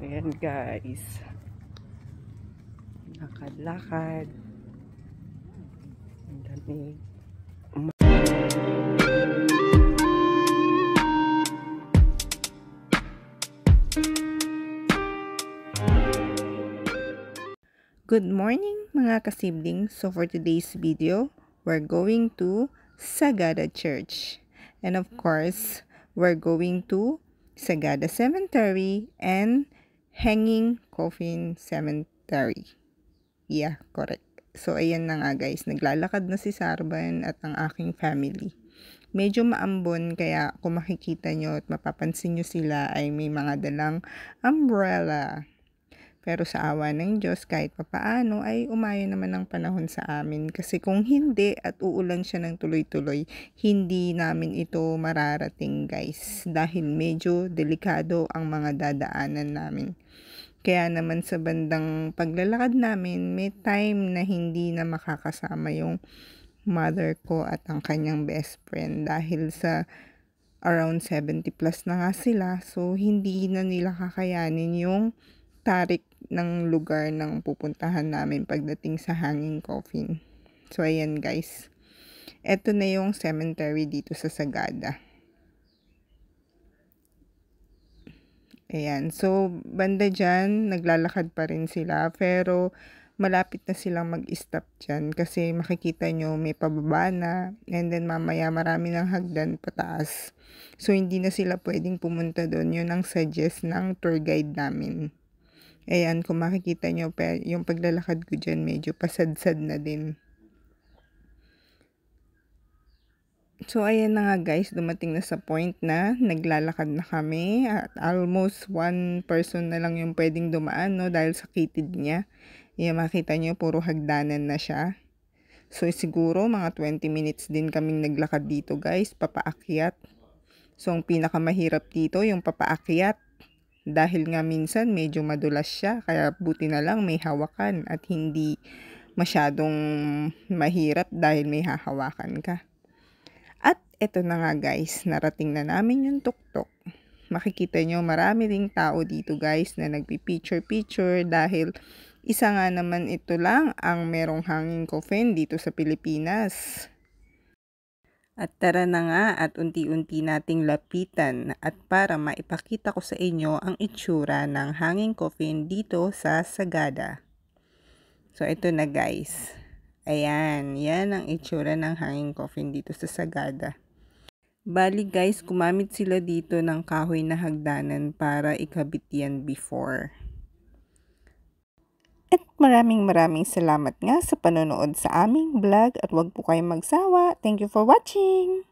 Ayan guys, lakad-lakad, ang lamig. Good morning mga kasibling. So for today's video, we're going to Sagada Church. And of course, we're going to Sagada Cemetery and Hanging Coffin Cemetery. Yeah, correct. So ayan na nga guys, naglalakad na si Sarban at ang aking family. Medyo maambon kaya kung makikita nyo at mapapansin nyo sila ay may mga dalang umbrella. Pero sa awa ng Diyos, kahit papaano ay umayon naman ang panahon sa amin. Kasi kung hindi at uulan siya ng tuloy-tuloy, hindi namin ito mararating guys. Dahil medyo delikado ang mga dadaanan namin. Kaya naman sa bandang paglalakad namin, may time na hindi na makakasama yung mother ko at ang kanyang best friend. Dahil sa around 70 plus na nga sila, so hindi na nila kakayanin yung tarik ng lugar ng pupuntahan namin pagdating sa Hanging Coffin. So ayan guys, eto na yung cemetery dito sa Sagada. Ayan, so banda dyan naglalakad pa rin sila, pero malapit na silang mag-stop dyan kasi makikita nyo may pababa na, and then mamaya marami ng hagdan pataas. So hindi na sila pwedeng pumunta doon, yun ang suggest ng tour guide namin. Ayan, kung makikita nyo, yung paglalakad ko dyan, medyo pasadsad na din. So, ayan na nga guys, dumating na sa point na naglalakad na kami. At almost one person na lang yung pwedeng dumaan, no? Dahil sa kitid niya. Ayan, makita nyo, puro hagdanan na siya. So, siguro mga 20 minutes din kaming naglakad dito guys, papaakyat. So, ang pinakamahirap dito, yung papaakyat. Dahil nga minsan medyo madulas siya, kaya buti na lang may hawakan at hindi masyadong mahirap dahil may hahawakan ka. At eto na nga guys, narating na namin yung tuktok. Makikita nyo marami ding tao dito guys na nagpi-picture dahil isa nga naman ito lang ang merong hanging coffin dito sa Pilipinas. At tara na nga at unti-unti nating lapitan at para maipakita ko sa inyo ang itsura ng hanging coffin dito sa Sagada. So ito na guys. Ayan, yan ang itsura ng hanging coffin dito sa Sagada. Bali guys, gumamit sila dito ng kahoy na hagdanan para ikabit yan before. At maraming salamat nga sa panonood sa aming vlog at huwag po kayong magsawa. Thank you for watching!